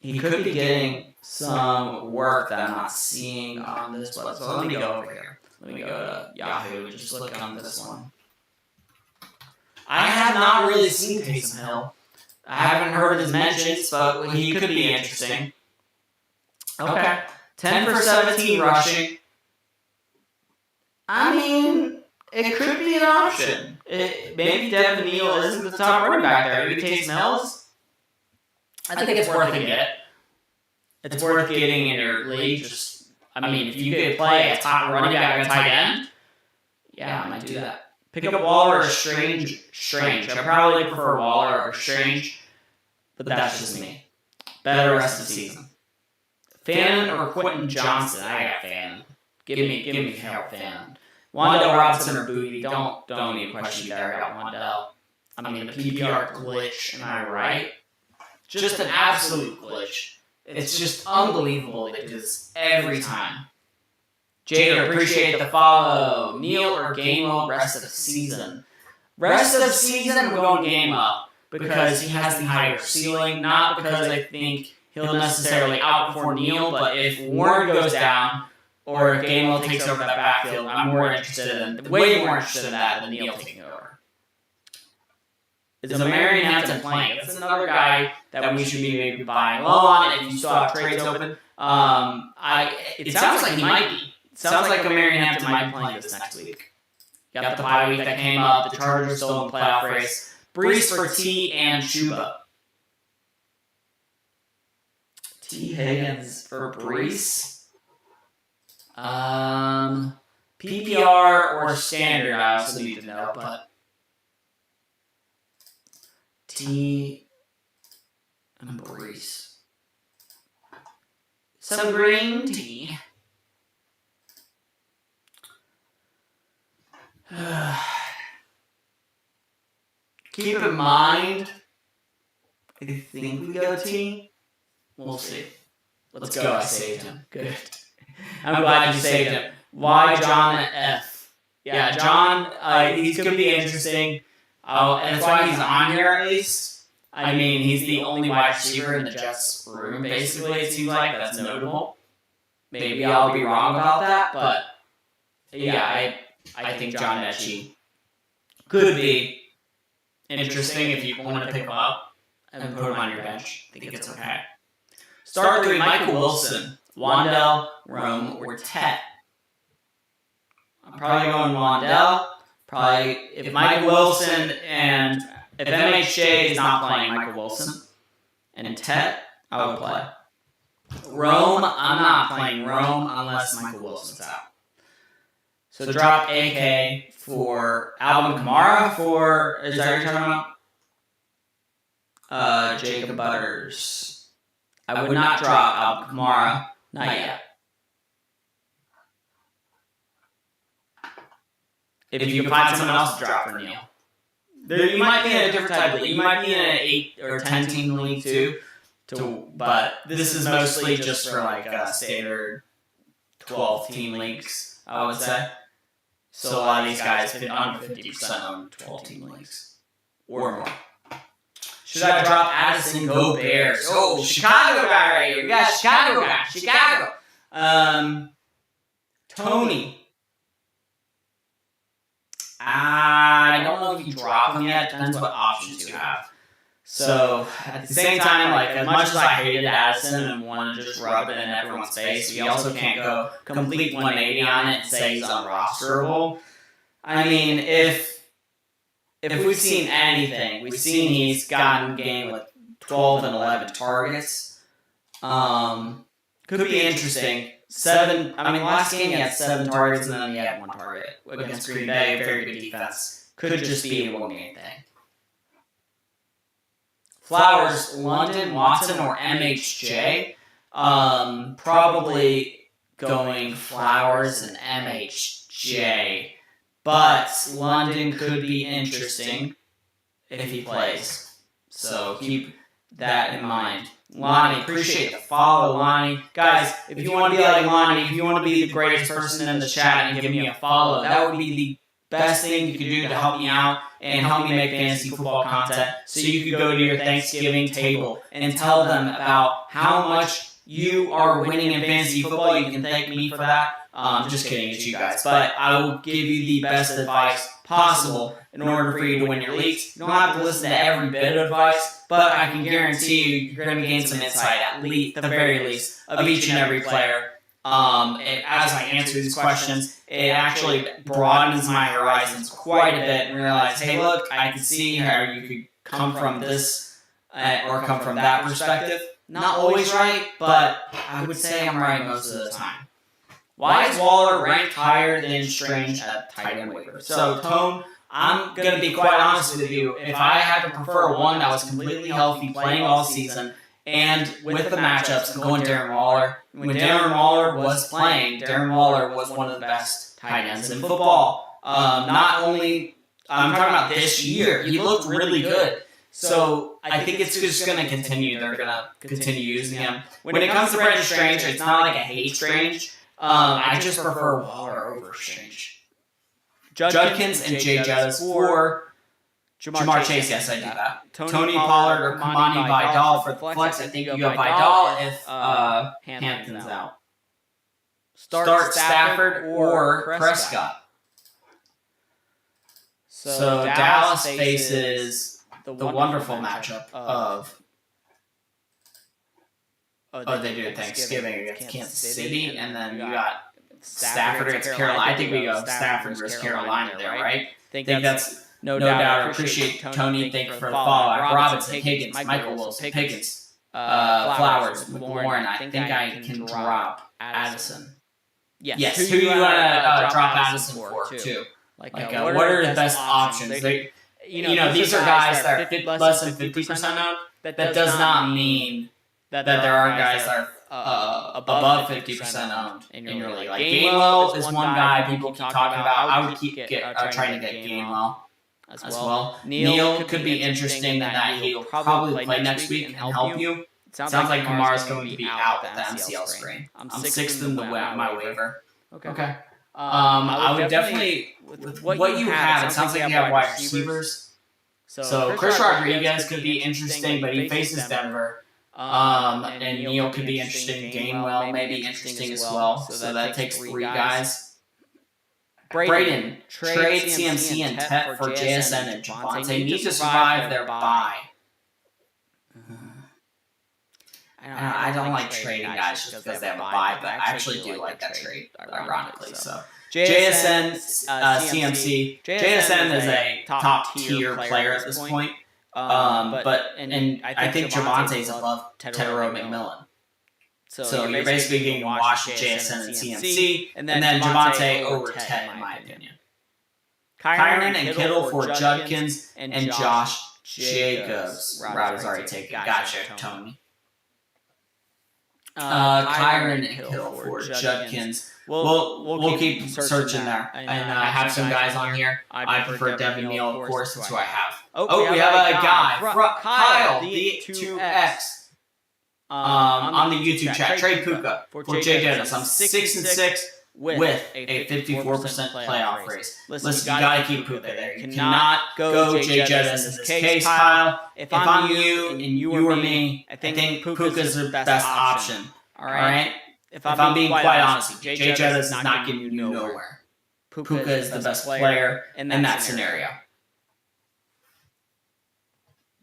He could be getting some work that I'm not seeing on this website. So let me go over here. Let me go to Yahoo and just look on this one. I have not really seen Taysom Hill. I haven't heard his mentions, but he could be interesting. Okay. 10 for 17 rushing. I mean, it could be an option. Maybe Devin Neal isn't the top running back there. Maybe Taysom Hill is. I think it's worth a get. It's worth getting in your league. I mean, if you could play a top running back and tight end, yeah, I might do that. Pick up Waller or Strange. I probably prefer Waller over Strange, but that's just me. Better rest of the season. Fannin or Quentin Johnson? I got Fannin. Give me Harold Fannin. Wandale Robinson or Booty? Don't even question there about Wandale. I mean, the PPR glitch, am I right? Just an absolute glitch. It's just unbelievable they do this every time. Jada, appreciate the follow. Neil or Gameo, rest of the season. Rest of the season, I'm going Gameo because he has the higher ceiling. Not because I think he'll necessarily outperform Neil, but if Warren goes down or if Gameo takes over that backfield, I'm way more interested in that than Neil taking over. Is Marion Hampton playing? That's another guy that we should be maybe buying low on if you still have trades open. It sounds like he might be. Sounds like Hampton might be playing this next week. You got the bye week that came up. The Chargers still in the playoff race. Brees for T and Chuba. T. Higgins for Brees. PPR or standard, I also need to know, but T and Brees. Some green tea. Keep in mind, I think we go T. We'll see. Let's go. I saved him. Good. I'm glad you saved him. Why John F? Yeah, John, he's going to be interesting. And that's why he's on here at least. I mean, he's the only wide receiver in the Jets room, basically, it seems like. That's notable. Maybe I'll be wrong about that, but yeah, I think John Mechie could be interesting if you want to pick him up and put him on your bench. I think it's okay. Start 3, Michael Wilson, Wandell, Rome, or Tet. I'm probably going Wandell. Probably if Michael Wilson and if MHJ is not playing Michael Wilson and Tet, I would play. Rome, I'm not playing Rome unless Michael Wilson's out. So drop AK for Alvin Kamara for, is that what you're talking about? Jacob Butters. I would not drop Alvin Kamara, not yet. If you can find someone else to drop for Neil. You might be in a different type of league. You might be in an 8 or 10 team league too. But this is mostly just for like standard 12 team leagues, I would say. So a lot of these guys fit under 50% on 12 team leagues or more. Should I drop Addison? Go Bears. Oh, Chicago guy right here. We got Chicago guy. Chicago. Tony. I don't know if you drop him yet. Depends what options you have. So, at the same time, like, as much as I hated Addison and wanted to just rub it in everyone's face, we also can't go complete 180 on it and say he's unrosterable. I mean, if we've seen anything, we've seen he's gotten game with 12 and 11 targets. Could be interesting. Last game he had 7 targets and then he had 1 target against Green Bay. Very good defense. Could just be a 1-game thing. Flowers, London, Watson, or MHJ. Probably going Flowers and MHJ. But London could be interesting if he plays. So keep that in mind. Lonnie, appreciate the follow, Lonnie. Guys, if you want to be like Lonnie, if you want to be the greatest person in the chat and give me a follow, that would be the best thing you could do to help me out and help me make fantasy football content. So you could go to your Thanksgiving table and tell them about how much you are winning in fantasy football. You can thank me for that. Just kidding, it's you guys. But I will give you the best advice possible in order for you to win your leagues. You don't have to listen to every bit of advice, but I can guarantee you're going to gain some insight, at least, the very least, of each and every player. As I answer these questions, it actually broadens my horizons quite a bit and realize, hey, look, I can see how you could come from this or come from that perspective. Not always right, but I would say I'm right most of the time. Why is Waller ranked higher than Strange at tight end waiver? So, Tone, I'm going to be quite honest with you. If I had to prefer one that was completely healthy, playing all season, and with the matchups, I'm going Darren Waller. When Darren Waller was playing, Darren Waller was one of the best tight ends in football. Not only, I'm talking about this year, he looked really good. So I think it's just going to continue. They're going to continue using him. When it comes to Brendan Strange, it's not like I hate Strange. I just prefer Waller over Strange. Judkins and Jay Jettis for Jamar Chase. Yes, I do that. Tony Pollard or Kamani Vidal for the flex. I think you go Vidal if Hampton's out. Start Stafford or Prescott. So Dallas faces the wonderful matchup of they do Thanksgiving against Kansas City, and then you got Stafford against Carolina. I think we go Stafford versus Carolina there, right? I think that's no doubt. I appreciate Tony. Thank you for the follow. Robinson, Higgins, Michael Wilson, Pickens, Flowers, McLaurin. I think I can drop Addison. Yes. Who you want to drop Addison for too? Like what are the best options? These are guys that are less than 50% owned. That does not mean that there aren't guys that are above 50% owned in your league. Like Gainwell is one guy people keep talking about. I would keep trying to get Gainwell as well. Neal could be interesting in that he'll probably play next week and help you. It sounds like Kamara's going to be out with the MCL sprain. I'm sixth in my waiver. Okay. I would definitely, with what you have, it sounds like you have wide receivers. So Chris Rodriguez could be interesting, but he faces Denver. And Neal could be interesting. Gainwell may be interesting as well. So that takes 3 guys. Braden, trade CMC and Tet for JSN and Javonte. They need to survive their bye. I don't like trading guys just because they have a bye, but I actually do like that trade, ironically. So JSN, CMC. JSN is a top-tier player at this point. But I think Javonte's above Tedero McMillan. So you're basically getting washed JSN and CMC, and then Javonte over Ted, in my opinion. Kyron and Kittle for Judkins and Josh Jacobs. Rob is already taken. Gotcha, Tony. Kyron and Kittle for Judkins. We'll keep searching there. And I have some guys on here. I prefer Devin Neal, of course. That's who I have. We have a guy, Kyle, D2X. On the YouTube chat, trade Puka for Jay Jettis. I'm 6-6 with a 54% playoff race. Listen, you gotta keep Puka there. You cannot go Jay Jettis in this case, Kyle. If I'm you and you or me, I think Puka's the best option. All right. If I'm being quite honest, Jay Jettis is not getting you nowhere. Puka is the best player in that scenario.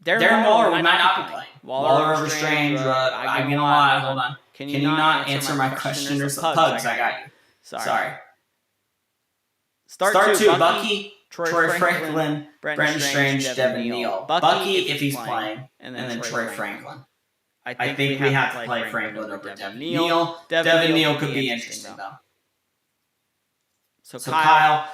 Darren Waller, we might not be playing. Waller over Strange. I'm gonna lie. Hold on. Can you not answer my question or some pugs? I got you. Sorry. Start 2. Bucky, Troy Franklin, Brendan Strange, Devin Neal. Bucky if he's playing, and then Troy Franklin. I think we have to play Franklin over Devin Neal. Devin Neal could be interesting though. So Kyle.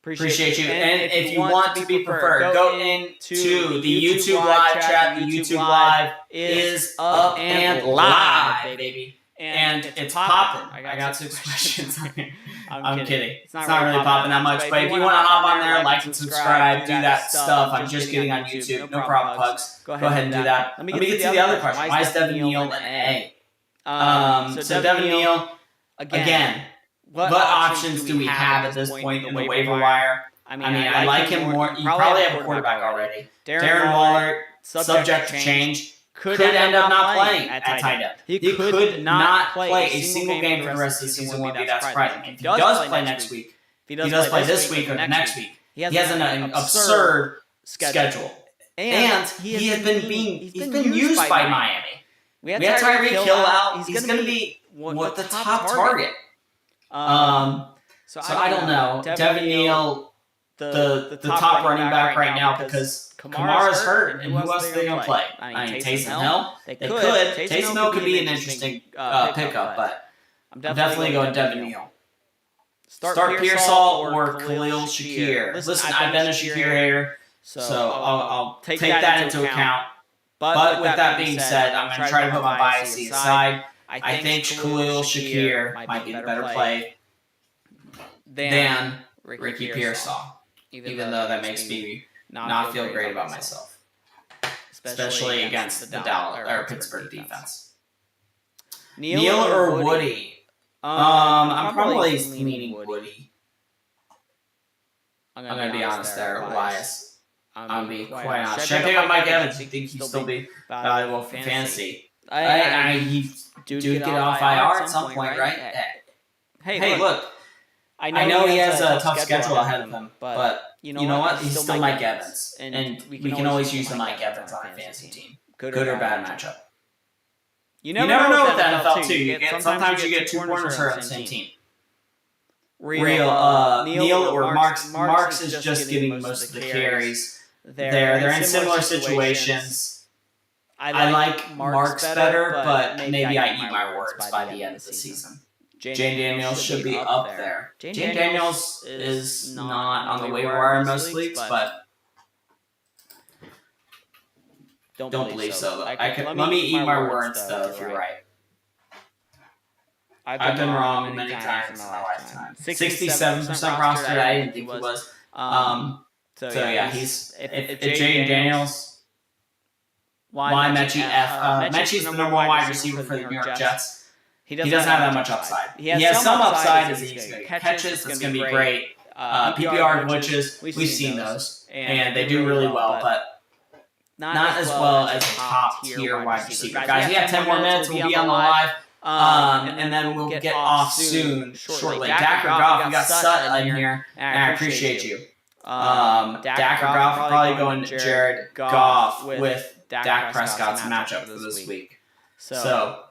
Appreciate you. And if you want to be preferred, go into the YouTube live chat. The YouTube live is up and live, baby. And it's popping. I got 6 questions on here. I'm kidding. It's not really popping that much. But if you want to hop on there, like and subscribe, do that stuff. I'm just getting on YouTube. No problem, Pugs. Go ahead and do that. Let me get to the other question. Why is Devin Neal an A? So Devin Neal, again. What options do we have at this point in the waiver wire? I mean, I like him more. You probably have a quarterback already. Darren Waller, subject to change, could end up not playing at tight end. He could not play a single game for the rest of the season. Wouldn't be that surprising. If he does play next week, if he does play this week or the next week, he has an absurd schedule. And he has been used by Miami. We had Tyreek Hill out. He's going to be the top target. So I don't know. Devin Neal, the top running back right now because Kamara's hurt, and who else are they going to play? I mean, Taysom Hill? They could. Taysom Hill could be an interesting pickup, but I'm definitely going Devin Neal. Start Pearsall or Khalil Shakir. Listen, I've been a Shakir hater, so I'll take that into account. But with that being said, I'm going to try to put my biases aside. I think Khalil Shakir might be the better play than Ricky Pearsall, even though that makes me not feel great about myself, especially against the Dallas or Pittsburgh defense. Neal or Woody? I'm probably leaning Woody. I'm going to be honest there, Elias. I'm going to be quite honest. Should I pick up Mike Evans? Do you think he'll still be valuable for fantasy? He do get off IR at some point, right? Hey, look. I know he has a tough schedule ahead of him, but you know what? He's still Mike Evans, and we can always use the Mike Evans on a fantasy team. Good or bad matchup. You never know with the NFL too. Sometimes you get 2 corners hurt on the same team. Neil or Marks. Marks is just getting most of the carries. They're in similar situations. I like Marks better, but maybe I eat my words by the end of the season. Jane Daniels should be up there. Jane Daniels is not on the waiver wire in most leagues, but don't believe so. Let me eat my words, though, if you're right. I've been wrong many times in my lifetime. 67% rostered, I didn't think he was. So yeah, if Jane Daniels, why Mechie F? Mechie's the number 1 wide receiver for the New York Jets. He doesn't have that much upside. He has some upside as he's going to get catches. It's going to be great. PPR glitches, we've seen those, and they do really well, but not as well as a top-tier wide receiver. Guys, we have 10 more minutes. We'll be on the live, and then we'll get off shortly. Dak or Goff, we got Sut in here, and I appreciate you. Dak or Goff, probably going Jared Goff with Dak Prescott's matchup for this week. So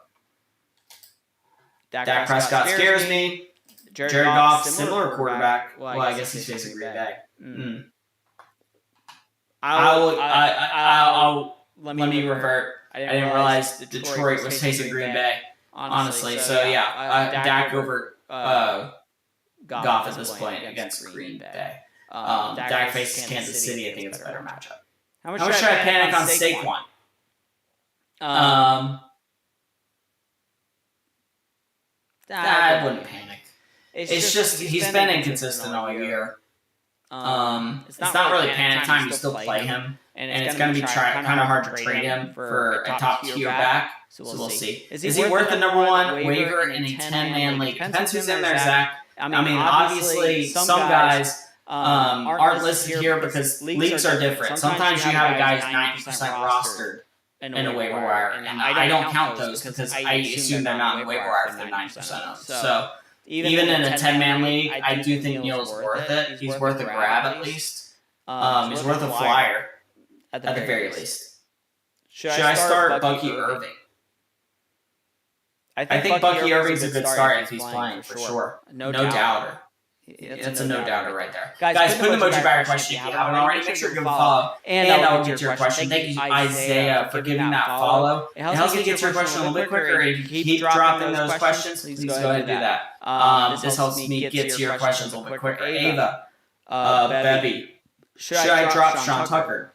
Dak Prescott scares me. Jared Goff, similar quarterback. Well, I guess he's facing Green Bay. Let me revert. I didn't realize Detroit was facing Green Bay, honestly. So, yeah, Dak over Goff at this point against Green Bay. Dak faces Kansas City. I think it's a better matchup. How much should I panic on Saquon? I wouldn't panic. It's just he's been inconsistent all year. It's not really panic time. You still play him, and it's going to be kind of hard to trade him for a top tier back. So we'll see. Is he worth the number 1 waiver in a 10-man league? Depends who's in there, Zach. I mean, obviously, some guys aren't listed here because leagues are different. Sometimes you have a guy who's 90% rostered in a waiver wire, and I don't count those because I assume they're not in the waiver wire if they're 90% of. So even in a 10-man league, I do think Neal's worth it. He's worth a grab at least. He's worth a flyer at the very least. Should I start Bucky Irving? I think Bucky Irving's a good start if he's playing, for sure. No doubter. That's a no doubter right there. Guys, put an emoji by your question if you haven't already. Make sure to give a follow. And I'll get to your question. Thank you, Isaiah, for giving that follow. It helps me get to your question a little bit quicker. If you keep dropping those questions, please go ahead and do that. This helps me get to your questions a little bit quicker. Ava, Bevy, should I drop Sean Tucker?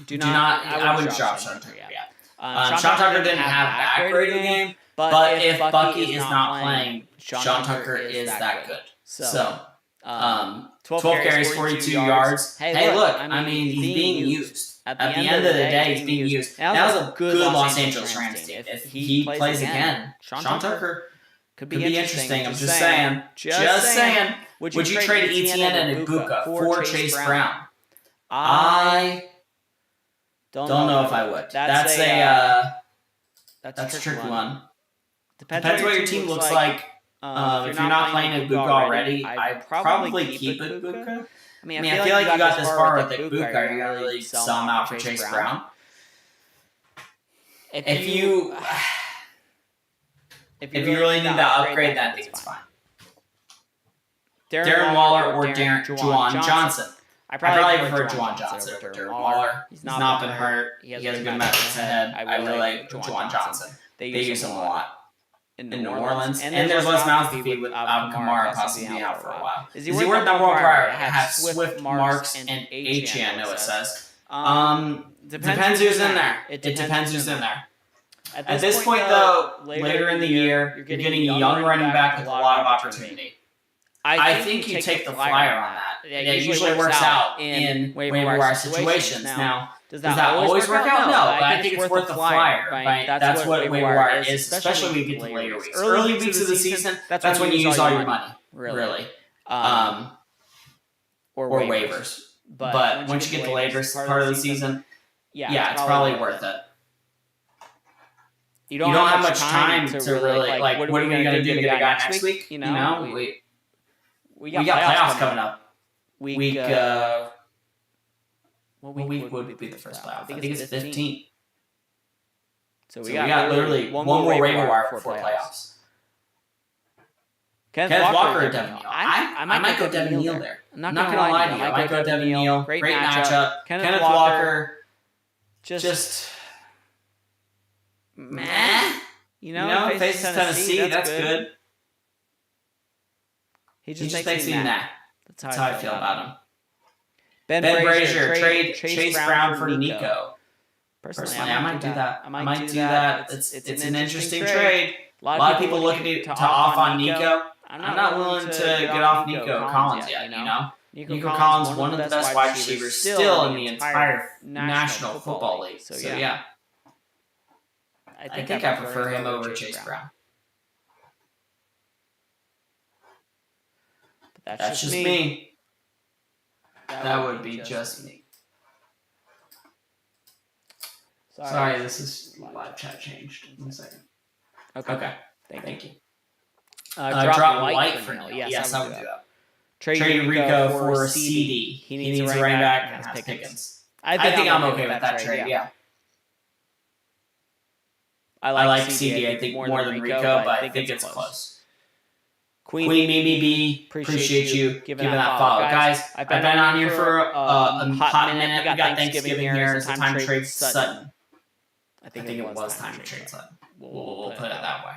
Do not. I wouldn't drop Sean Tucker yet. Sean Tucker didn't have that great of a game, but if Bucky is not playing, Sean Tucker is that good. So, 12 carries, 42 yards. Hey, look, I mean, he's being used. At the end of the day, he's being used. That was a good Los Angeles Rams team. If he plays again, Sean Tucker could be interesting. I'm just saying. Just saying. Would you trade Etienne and Ibuka for Chase Brown? I don't know if I would. That's a tricky one. Depends what your team looks like. If you're not playing Ibuka already, I'd probably keep Ibuka. I mean, I feel like you got this far with Ibuka. Are you going to really sell him out for Chase Brown? If you really need that upgrade, then I think it's fine. Darren Waller or Juwan Johnson. I probably prefer Juwan Johnson over Darren Waller. He's not been hurt. He has good metrics ahead. I really like Juwan Johnson. They use him a lot in New Orleans. And there's less mouths to feed with Kamara possibly being out for a while. Is he worth number 1 prior? I have Swift, Marks, and H. I know it says. Depends who's in there. It depends who's in there. At this point, though, later in the year, you're getting a young running back with a lot of opportunity. I think you take the flyer on that. It usually works out in waiver wire situations. Now, does that always work out? No, but I think it's worth the flyer. That's what waiver wire is, especially when you get to later weeks. Early weeks of the season, that's when you use all your money, really. Or waivers. But once you get to later part of the season, yeah, it's probably worth it. You don't have much time to really, like, what are we going to do to get a guy next week? You know, we got playoffs coming up. What week would be the first playoff? I think it's 15th. So we got literally one more waiver wire before playoffs. Kenneth Walker or Devin Neal? I might go Devin Neal there. I'm not going to lie to you. I might go Devin Neal. Great matchup. Kenneth Walker, just meh. You know, faces Tennessee. That's good. He just makes me mad. That's how I feel about him. Ben Brazier, trade Chase Brown for Nico. Personally, I might do that. I might do that. It's an interesting trade. A lot of people looking to off on Nico. I'm not willing to get off Nico Collins yet, you know? Nico Collins, one of the best wide receivers still in the entire National Football League. So, yeah. I think I prefer him over Chase Brown. But that's just me. That would be just me. Sorry, this is live chat changed. 1 second. Okay. Thank you. Drop White for now. Yes, I would do that. Trade Rico for CD. He needs a running back and has Pickens. I think I'm okay with that trade, yeah. I like CD, I think, more than Rico, but I think it's close. Queen Mimi B, appreciate you giving that follow. Guys, I've been on here for a hot minute. We got Thanksgiving here. It's time to trade Sutton. I think it was time to trade Sutton. We'll put it that way.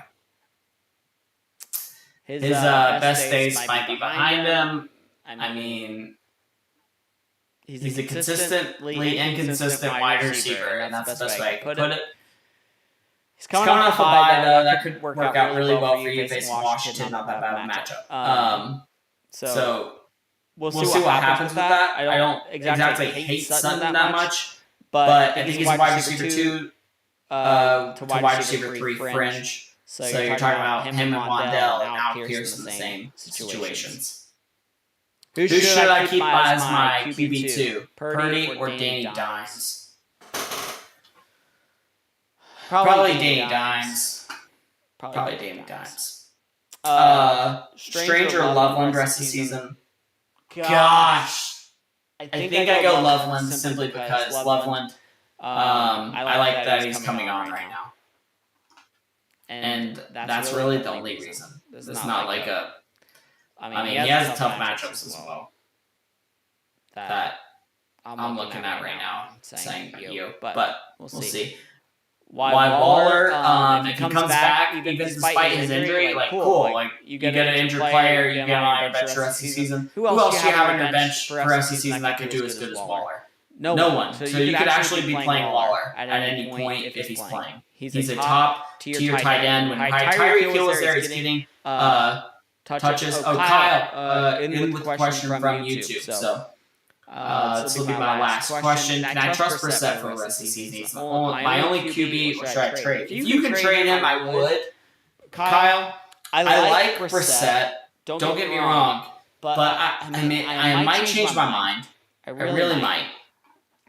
His best days might be behind him. I mean, he's a consistently inconsistent wide receiver, and that's the best way I could put it. He's coming off a bye, though. That could work out really well for you facing Washington. Not that bad of a matchup. So we'll see what happens with that. I don't exactly hate Sutton that much, but I think he's wide receiver 2 to wide receiver 3 fringe. So you're talking about him and Wandell and Al Pierce in the same situations. Who should I keep as my QB2? Purdy or Danny Dimes? Probably Danny Dimes. Probably Danny Dimes. Stranger Loveland rest of the season. Gosh. I think I go Loveland simply because Loveland, I like that he's coming on right now. And that's really the only reason. It's not like a... I mean, he has tough matchups as well. That I'm looking at right now, saying you. But we'll see. Why Waller, if he comes back, even despite his injury, like, cool. Like, you get an injured player, you get him on your bench for the rest of the season. Who else do you have on your bench for the rest of the season that could do as good as Waller? No one. So you could actually be playing Waller at any point if he's playing. He's a top-tier tight end. When Tyreek Hill is there, he's getting touches. Oh, Kyle, in with the question from YouTube. So this will be my last question. Can I trust Brissett for the rest of the season? He's my only QB, or should I trade? If you can trade him, I would. Kyle, I like Brissett. Don't get me wrong. But I might change my mind. I really might.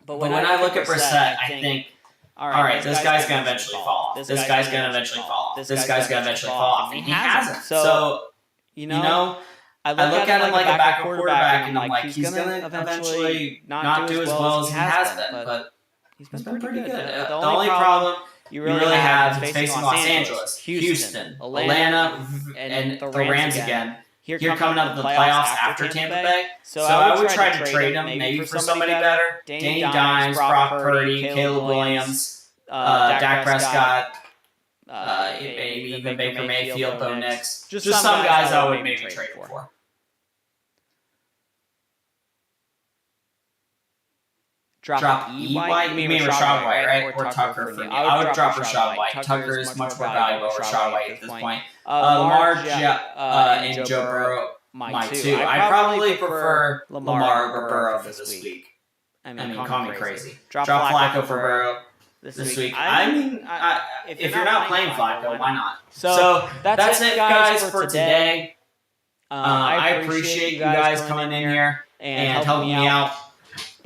But when I look at Brissett, I think, all right, this guy's going to eventually fall off. This guy's going to eventually fall off. This guy's going to eventually fall off. And he hasn't. So, you know, I look at him like a backup quarterback, and I'm like, he's going to eventually not do as well as he has been. But he's been pretty good. The only problem you really have is facing Los Angeles, Houston, Atlanta, and the Rams again. Here coming up the playoffs after Tampa Bay. So I would try to trade him maybe for somebody better. Danny Dimes, Brock Purdy, Caleb Williams, Dak Prescott, maybe even Baker Mayfield, Bo Nix. Just some guys I would maybe trade for. Drop E-White? You mean Rashad White, right? Or Tucker for me. I would drop Rashad White. Tucker is much more valuable than Rashad White at this point. Lamar and Joe Burrow, my two. I probably prefer Lamar over Burrow for this week. I mean, call me crazy. Drop Flacco for Burrow this week. I mean, if you're not playing Flacco, why not? So that's it, guys, for today. I appreciate you guys coming in here and helping me out.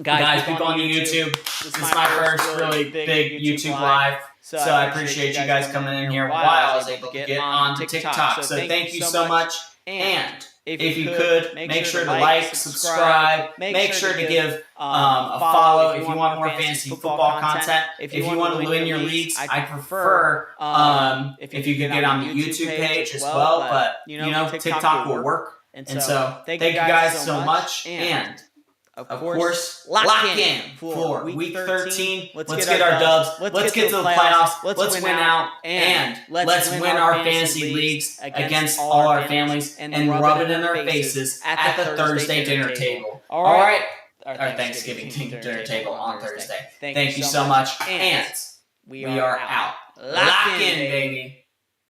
Guys, people on YouTube, this is my first really big YouTube live, so I appreciate you guys coming in here while I was able to get on TikTok. So thank you so much, and if you could, make sure to like, subscribe, make sure to give a follow if you want more fantasy football content. If you want to win your leagues, I prefer if you could get on the YouTube page as well, but TikTok will work. And so thank you guys so much, and of course, lock in for Week 13. Let's get our dubs. Let's get to the playoffs. Let's win out. And let's win our fantasy leagues against all our families and rub it in their faces at the Thursday dinner table. All right? Our Thanksgiving dinner table on Thursday. Thank you so much. And we are out. Lock in, baby.